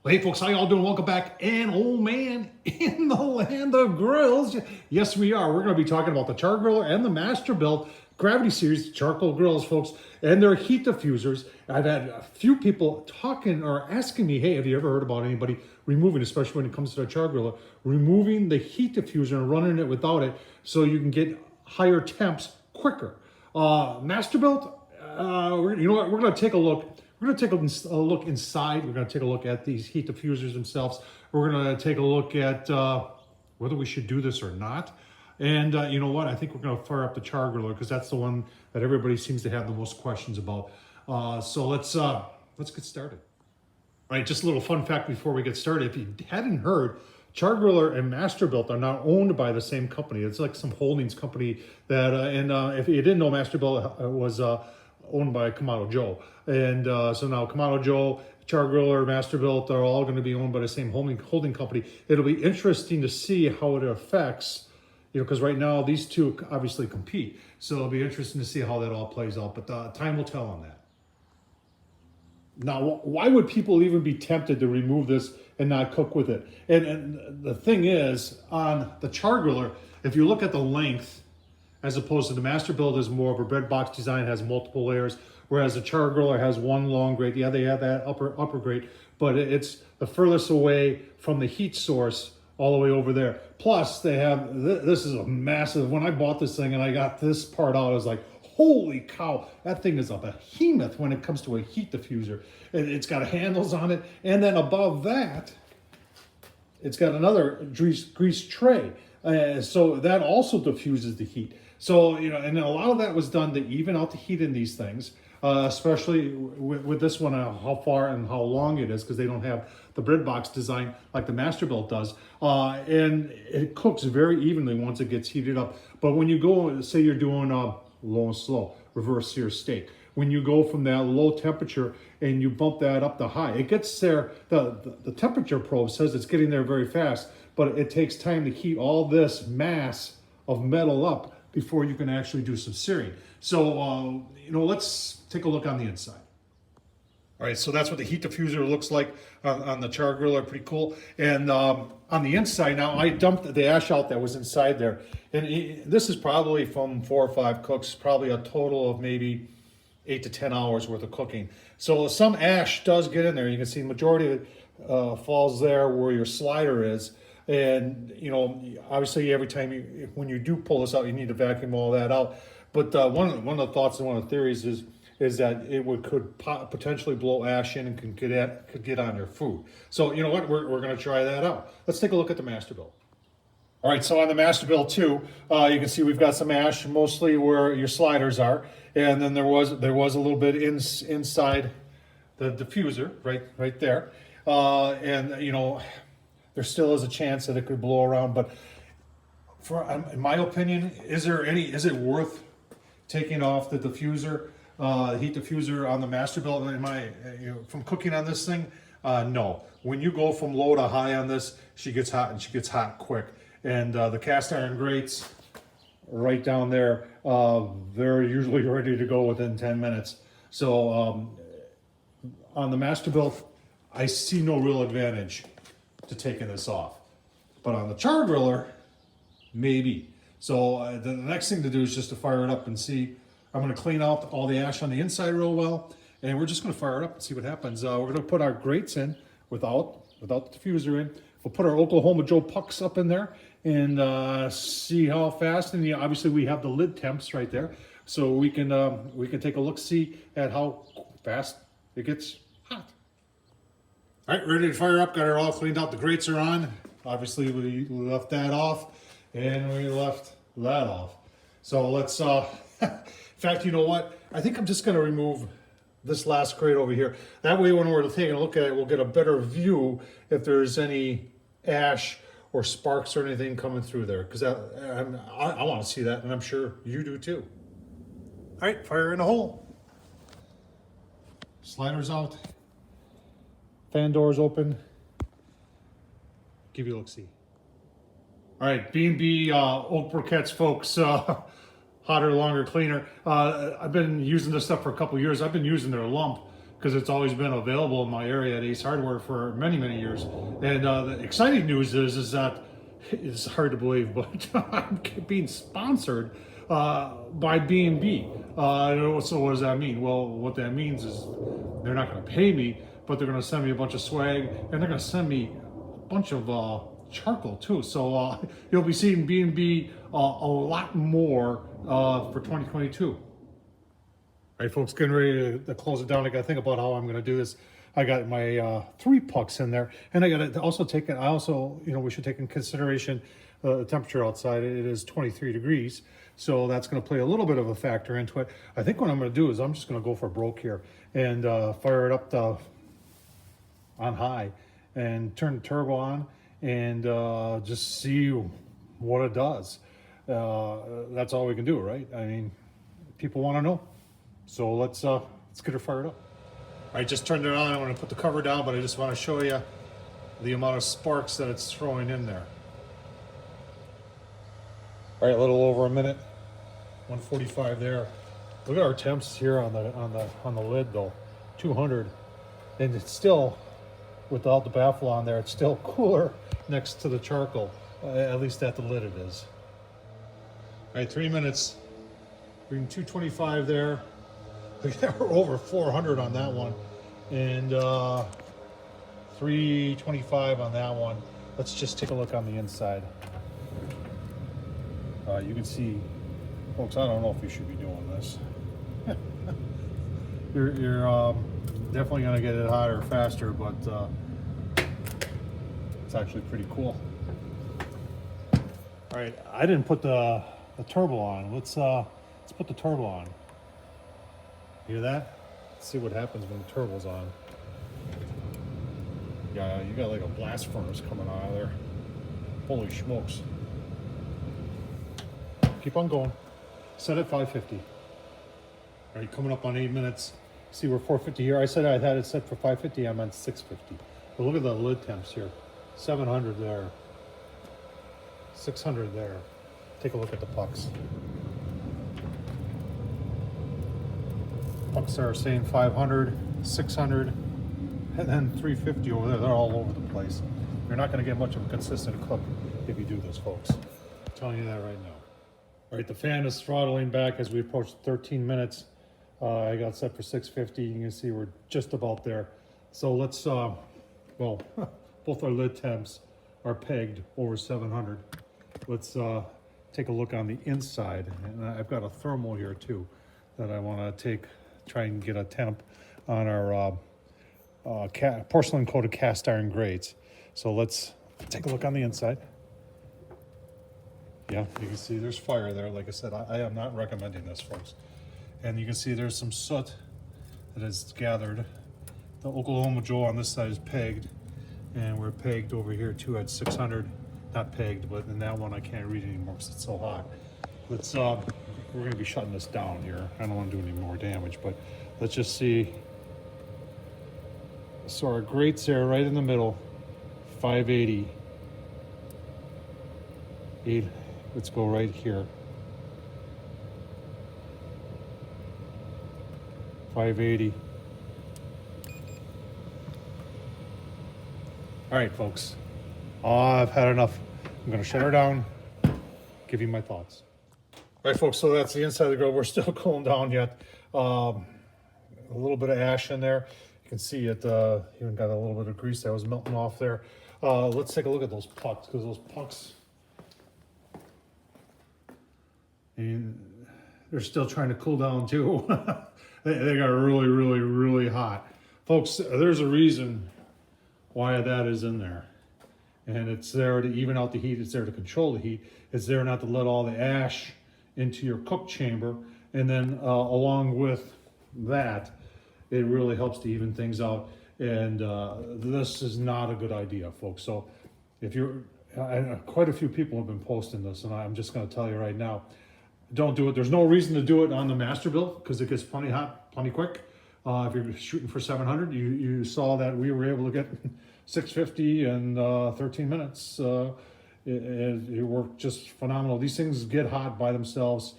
Well, hey folks, how y'all doing? Welcome back. And oh man, in the land of grills, yes we are. We're going to be talking about the Chargriller and the Masterbuilt Gravity Series charcoal grills, folks, and their heat diffusers. I've had a few people talking or asking me, hey, have you ever heard about anybody removing, especially when it comes to the Chargriller, removing the heat diffuser and running it without it so you can get higher temps quicker? Masterbuilt, you know what, we're going to take a look. We're going to take a look inside. We're going to take a look at these heat diffusers themselves. We're going to take a look at whether we should do this or not. And you know what? I think we're going to fire up the Chargriller because that's the one that everybody seems to have the most questions about. So let's get started. All right, just a little fun fact before we get started. If you hadn't heard, Chargriller and Masterbuilt are now owned by the same company. It's like some holdings company that, if you didn't know, Masterbuilt was owned by Kamado Joe. And so now Kamado Joe, Chargriller, Masterbuilt are all going to be owned by the same holding company. It'll be interesting to see how it affects, you know, because right now these two obviously compete. So it'll be interesting to see how that all plays out. But time will tell on that. Now, why would people even be tempted to remove this and not cook with it? And the thing is, on the Chargriller, if you look at the length, as opposed to the Masterbuilt is more of a bread box design, has multiple layers, whereas the Chargriller has one long grate. Yeah, they have that upper grate, but it's the furthest away from the heat source all the way over there. Plus, they have, this is a massive, when I bought this thing and I got this part out, I was like, holy cow, that thing is a behemoth when it comes to a heat diffuser. It's got handles on it, and then above that, it's got another grease tray. So that also diffuses the heat. So, you know, and a lot of that was done to even out the heat in these things, especially with this one, how far and how long it is, because they don't have the bread box design like the Masterbuilt does. And it cooks very evenly once it gets heated up. But when you go, say you're doing low and slow, reverse sear steak, when you go from that low temperature and you bump that up to high, it gets there, the temperature probe says it's getting there very fast, but it takes time to heat all this mass of metal up before you can actually do some searing. So, you know, let's take a look on the inside. All right, so that's what the heat diffuser looks like on the Chargriller, pretty cool. And on the inside now, I dumped the ash out that was inside there. And this is probably from 4 or 5 cooks, probably a total of maybe 8 to 10 hours worth of cooking. So some ash does get in there. You can see the majority of it falls there where your slider is. And, you know, obviously every time when you do pull this out, you need to vacuum all that out. But one of the thoughts and one of the theories is that it could potentially blow ash in and could get on your food. So, you know what, we're going to try that out. Let's take a look at the Masterbuilt. All right, so on the Masterbuilt too, you can see we've got some ash mostly where your sliders are, and then there was a little bit inside the diffuser right there, and you know, there still is a chance that it could blow around. But in my opinion, is it worth taking off the diffuser, heat diffuser on the Masterbuilt? From cooking on this thing, no. When you go from low to high on this, she gets hot, and she gets hot quick. And the cast iron grates right down there, they're usually ready to go within 10 minutes. So on the Masterbuilt, I see no real advantage to taking this off. But on the Chargriller, maybe. So the next thing to do is just to fire it up and see. I'm going to clean out all the ash on the inside real well, and we're just going to fire it up and see what happens. We're going to put our grates in without the diffuser in. We'll put our Oklahoma Joe pucks up in there and see how fast. And obviously we have the lid temps right there, so we can take a look, see at how fast it gets hot. All right, ready to fire up. Got it all cleaned out. The grates are on. Obviously we left that off, and we left that off. So let's. In fact, you know what? I think I'm just going to remove this last grate over here. That way, when we're taking a look at it, we'll get a better view if there's any ash or sparks or anything coming through there, because I want to see that, and I'm sure you do too. All right, fire in a hole. Sliders out. Fan doors open. Give you a look-see. All right, B&B oak briquettes, folks. Hotter, longer, cleaner. I've been using this stuff for a couple years. I've been using their lump because it's always been available in my area at Ace Hardware for many, many years. And the exciting news is that it's hard to believe, but I'm being sponsored by B&B. So what does that mean? Well, what that means is they're not going to pay me, but they're going to send me a bunch of swag, and they're going to send me a bunch of charcoal too. So you'll be seeing B&B a lot more for 2022. All right, folks, getting ready to close it down. I got to think about how I'm going to do this. I got my 3 pucks in there, and I got to also take it. We should take in consideration the temperature outside. It is 23 degrees, so that's going to play a little bit of a factor into it. I think what I'm going to do is I'm just going to go for broke here and fire it up on high and turn the turbo on and just see what it does. That's all we can do, right? I mean, people want to know. So let's get her fired up. I just turned it on. I'm going to put the cover down, but I just want to show you the amount of sparks that it's throwing in there. All right, a little over a minute. 145 there. Look at our temps here on the lid though. 200, and it's still, without the baffle on there, it's still cooler next to the charcoal. At least at the lid it is. All right, 3 minutes. Reading 225 there. We're over 400 on that one, and 325 on that one. Let's just take a look on the inside. You can see, folks, I don't know if you should be doing this. you're definitely going to get it hotter faster, but it's actually pretty cool. All right, I didn't put the turbo on. Let's put the turbo on. Hear that? Let's see what happens when the turbo's on. Yeah, you got like a blast furnace coming out of there. Holy smokes. Keep on going. Set at 550. All right, coming up on 8 minutes. See, we're 450 here. I said I had it set for 550. I meant 650. But look at the lid temps here. 700 there. 600 there. Take a look at the pucks. Pucks are saying 500, 600, and then 350 over there. They're all over the place. You're not going to get much of a consistent cook if you do this, folks. I'm telling you that right now. All right, the fan is throttling back as we approach 13 minutes. I got set for 650. You can see we're just about there. So let's, well, both our lid temps are pegged over 700. Let's take a look on the inside. And I've got a thermal here too that I want to try and get a temp on our porcelain coated cast iron grates. So let's take a look on the inside. Yeah, you can see there's fire there. Like I said, I am not recommending this, folks. And you can see there's some soot that is gathered. The Oklahoma Joe on this side is pegged, and we're pegged over here too at 600. Not pegged, but in that one I can't read anymore because it's so hot. Let's we're going to be shutting this down here. I don't want to do any more damage, but let's just see. So our grates there right in the middle, 580. Let's go right here. 580. All right, folks. I've had enough. I'm going to shut her down, give you my thoughts. All right, folks, so that's the inside of the grill. We're still cooling down yet. A little bit of ash in there. You can see it even got a little bit of grease that was melting off there. Let's take a look at those pucks, because those pucks, and they're still trying to cool down too. they got really, really, really hot. Folks, there's a reason why that is in there. And it's there to even out the heat. It's there to control the heat. It's there not to let all the ash into your cook chamber. And then along with that, it really helps to even things out. And this is not a good idea, folks. So if you're, quite a few people have been posting this, and I'm just going to tell you right now, don't do it. There's no reason to do it on the Masterbuilt because it gets plenty hot, plenty quick. If you're shooting for 700, you saw that we were able to get 650 in 13 minutes. It worked just phenomenal. These things get hot by themselves,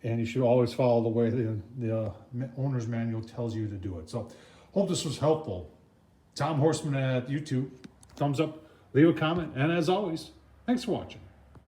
and you should always follow the way the owner's manual tells you to do it. So Hope this was helpful. Tom Horseman at YouTube. Thumbs up, leave a comment, and as always, thanks for watching.